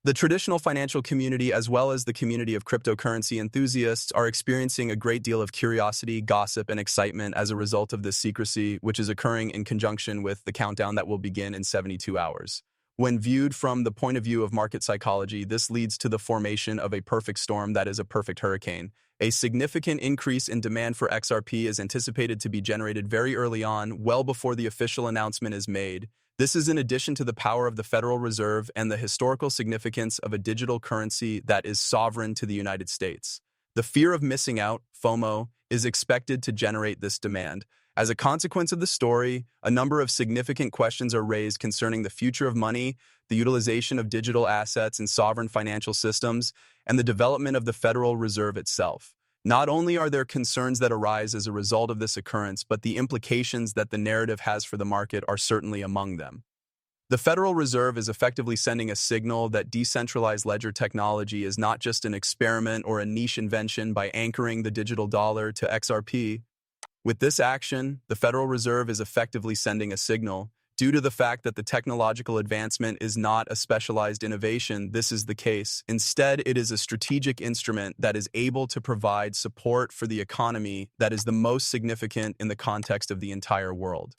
The traditional financial community, as well as the community of cryptocurrency enthusiasts, are experiencing a great deal of curiosity, gossip, and excitement as a result of this secrecy, which is occurring in conjunction with the countdown that will begin in 72 hours. When viewed from the point of view of market psychology, this leads to the formation of a perfect storm that is a perfect hurricane. A significant increase in demand for XRP is anticipated to be generated very early on, well before the official announcement is made. This is in addition to the power of the Federal Reserve and the historical significance of a digital currency that is sovereign to the United States. The fear of missing out, FOMO, is expected to generate this demand. As a consequence of the story, a number of significant questions are raised concerning the future of money, the utilization of digital assets in sovereign financial systems, and the development of the Federal Reserve itself. Not only are there concerns that arise as a result of this occurrence, but the implications that the narrative has for the market are certainly among them. The Federal Reserve is effectively sending a signal that decentralized ledger technology is not just an experiment or a niche invention by anchoring the digital dollar to XRP. With this action, the Federal Reserve is effectively sending a signal. Due to the fact that the technological advancement is not a specialized innovation, this is the case. Instead, it is a strategic instrument that is able to provide support for the economy that is the most significant in the context of the entire world.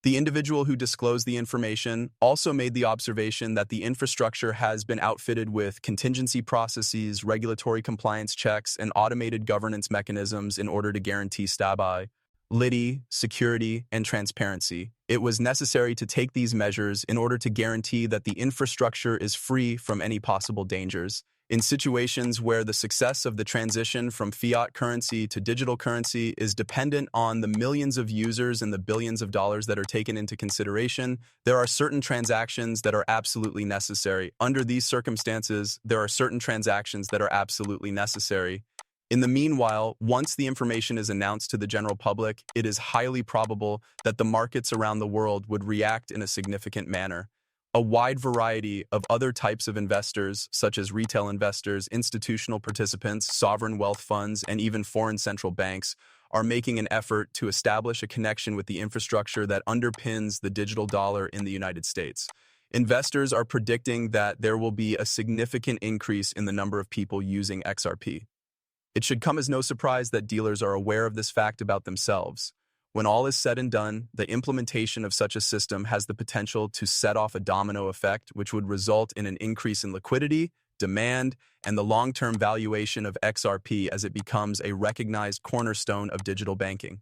The individual who disclosed the information also made the observation that the infrastructure has been outfitted with contingency processes, regulatory compliance checks, and automated governance mechanisms in order to guarantee stability, security, and transparency. It was necessary to take these measures in order to guarantee that the infrastructure is free from any possible dangers. In situations where the success of the transition from fiat currency to digital currency is dependent on the millions of users and the billions of dollars that are taken into consideration, there are certain transactions that are absolutely necessary. Under these circumstances, there are certain transactions that are absolutely necessary. In the meanwhile, once the information is announced to the general public, it is highly probable that the markets around the world would react in a significant manner. A wide variety of other types of investors, such as retail investors, institutional participants, sovereign wealth funds, and even foreign central banks, are making an effort to establish a connection with the infrastructure that underpins the digital dollar in the United States. Investors are predicting that there will be a significant increase in the number of people using XRP. It should come as no surprise that dealers are aware of this fact about themselves. When all is said and done, the implementation of such a system has the potential to set off a domino effect, which would result in an increase in liquidity, demand, and the long-term valuation of XRP as it becomes a recognized cornerstone of digital banking.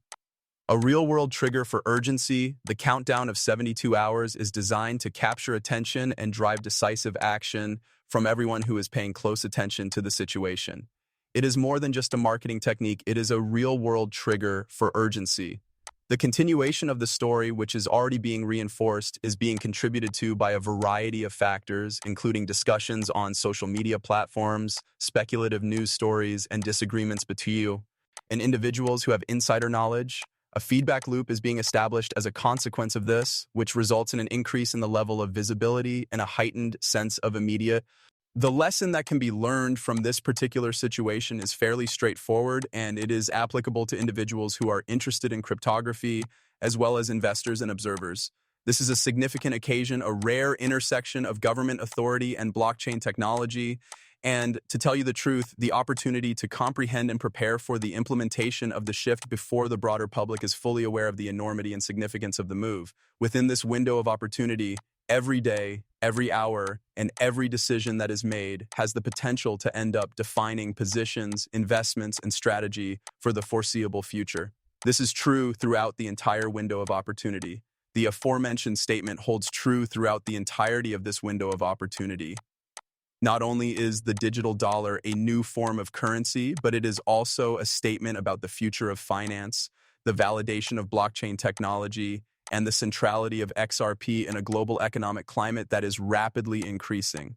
A real-world trigger for urgency, the countdown of 72 hours is designed to capture attention and drive decisive action from everyone who is paying close attention to the situation. It is more than just a marketing technique, it is a real-world trigger for urgency. The continuation of the story, which is already being reinforced, is being contributed to by a variety of factors, including discussions on social media platforms, speculative news stories, and disagreements between you and individuals who have insider knowledge. A feedback loop is being established as a consequence of this, which results in an increase in the level of visibility and a heightened sense of immediate. The lesson that can be learned from this particular situation is fairly straightforward, and it is applicable to individuals who are interested in cryptography, as well as investors and observers. This is a significant occasion, a rare intersection of government authority and blockchain technology, and to tell you the truth, the opportunity to comprehend and prepare for the implementation of the shift before the broader public is fully aware of the enormity and significance of the move. Within this window of opportunity, every day, every hour, and every decision that is made has the potential to end up defining positions, investments, and strategy for the foreseeable future. This is true throughout the entire window of opportunity. The aforementioned statement holds true throughout the entirety of this window of opportunity. Not only is the digital dollar a new form of currency, but it is also a statement about the future of finance, the validation of blockchain technology, and the centrality of XRP in a global economic climate that is rapidly increasing.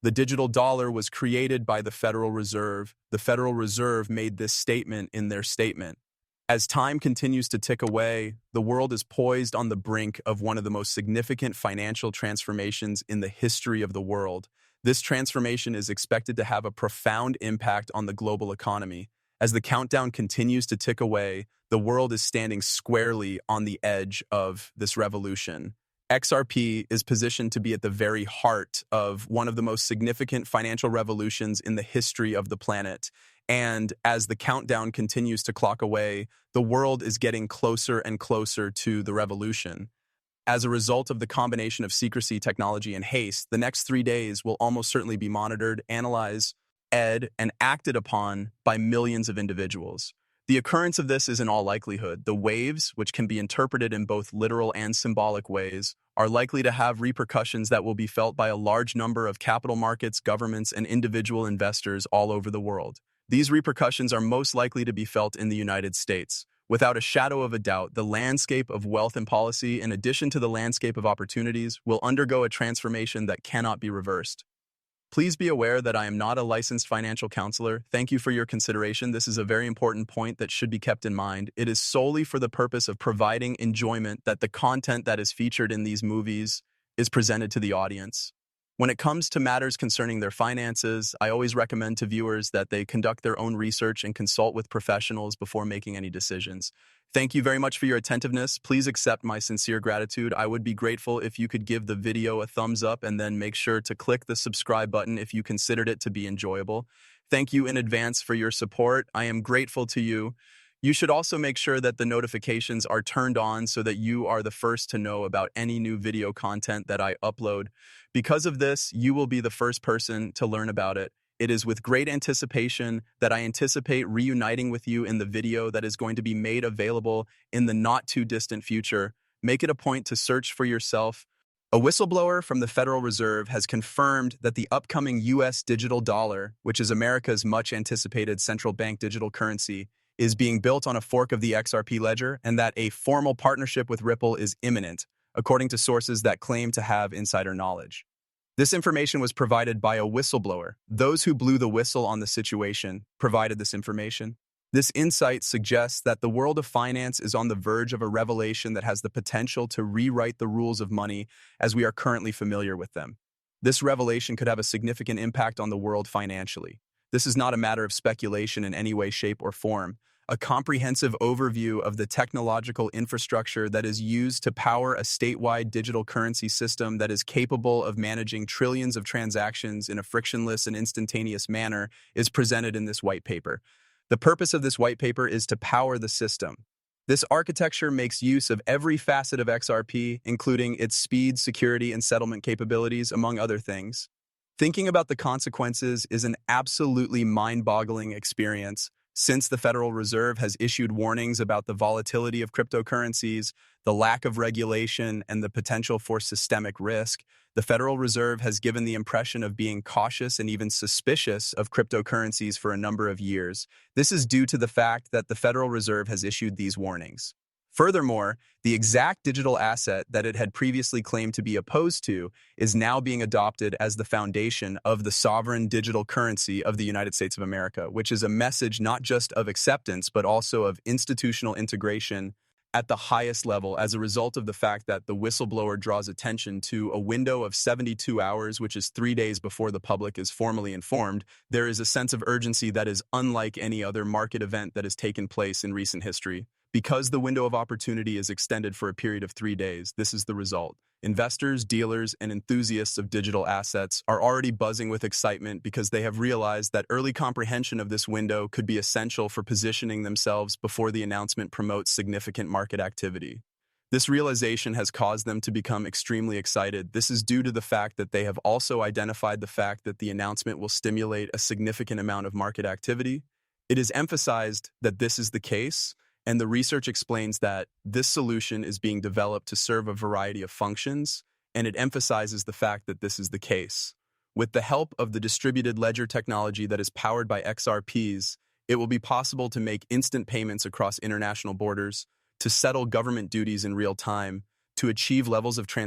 The digital dollar was created by the Federal Reserve. The Federal Reserve made this statement in their statement. As time continues to tick away, the world is poised on the brink of one of the most significant financial transformations in the history of the world. This transformation is expected to have a profound impact on the global economy. As the countdown continues to tick away, the world is standing squarely on the edge of this revolution. XRP is positioned to be at the very heart of one of the most significant financial revolutions in the history of the planet. And as the countdown continues to clock away, the world is getting closer and closer to the revolution. As a result of the combination of secrecy, technology, and haste, the next 3 days will almost certainly be monitored, analyzed, and acted upon by millions of individuals. The occurrence of this is in all likelihood. The waves, which can be interpreted in both literal and symbolic ways, are likely to have repercussions that will be felt by a large number of capital markets, governments, and individual investors all over the world. These repercussions are most likely to be felt in the United States. Without a shadow of a doubt, the landscape of wealth and policy, in addition to the landscape of opportunities, will undergo a transformation that cannot be reversed. Please be aware that I am not a licensed financial counselor. Thank you for your consideration. This is a very important point that should be kept in mind. It is solely for the purpose of providing enjoyment that the content that is featured in these movies is presented to the audience. When it comes to matters concerning their finances, I always recommend to viewers that they conduct their own research and consult with professionals before making any decisions. Thank you very much for your attentiveness. Please accept my sincere gratitude. I would be grateful if you could give the video a thumbs up and then make sure to click the subscribe button if you considered it to be enjoyable. Thank you in advance for your support. I am grateful to you. You should also make sure that the notifications are turned on so that you are the first to know about any new video content that I upload. Because of this, you will be the first person to learn about it. It is with great anticipation that I anticipate reuniting with you in the video that is going to be made available in the not-too-distant future. Make it a point to search for yourself. A whistleblower from the Federal Reserve has confirmed that the upcoming U.S. digital dollar, which is America's much-anticipated central bank digital currency, is being built on a fork of the XRP ledger and that a formal partnership with Ripple is imminent, according to sources that claim to have insider knowledge. This information was provided by a whistleblower. Those who blew the whistle on the situation provided this information. This insight suggests that the world of finance is on the verge of a revelation that has the potential to rewrite the rules of money as we are currently familiar with them. This revelation could have a significant impact on the world financially. This is not a matter of speculation in any way, shape, or form. A comprehensive overview of the technological infrastructure that is used to power a statewide digital currency system that is capable of managing trillions of transactions in a frictionless and instantaneous manner is presented in this white paper. The purpose of this white paper is to power the system. This architecture makes use of every facet of XRP, including its speed, security, and settlement capabilities, among other things. Thinking about the consequences is an absolutely mind-boggling experience. Since the Federal Reserve has issued warnings about the volatility of cryptocurrencies, the lack of regulation, and the potential for systemic risk, the Federal Reserve has given the impression of being cautious and even suspicious of cryptocurrencies for a number of years. This is due to the fact that the Federal Reserve has issued these warnings. Furthermore, the exact digital asset that it had previously claimed to be opposed to is now being adopted as the foundation of the sovereign digital currency of the United States of America, which is a message not just of acceptance, but also of institutional integration at the highest level as a result of the fact that the whistleblower draws attention to a window of 72 hours, which is 3 days before the public is formally informed. There is a sense of urgency that is unlike any other market event that has taken place in recent history. Because the window of opportunity is extended for a period of 3 days, this is the result. Investors, dealers, and enthusiasts of digital assets are already buzzing with excitement because they have realized that early comprehension of this window could be essential for positioning themselves before the announcement promotes significant market activity. This realization has caused them to become extremely excited. This is due to the fact that they have also identified the fact that the announcement will stimulate a significant amount of market activity. It is emphasized that this is the case, and the research explains that this solution is being developed to serve a variety of functions, and it emphasizes the fact that this is the case. With the help of the distributed ledger technology that is powered by XRPs, it will be possible to make instant payments across international borders, to settle government duties in real time, to achieve levels of transparency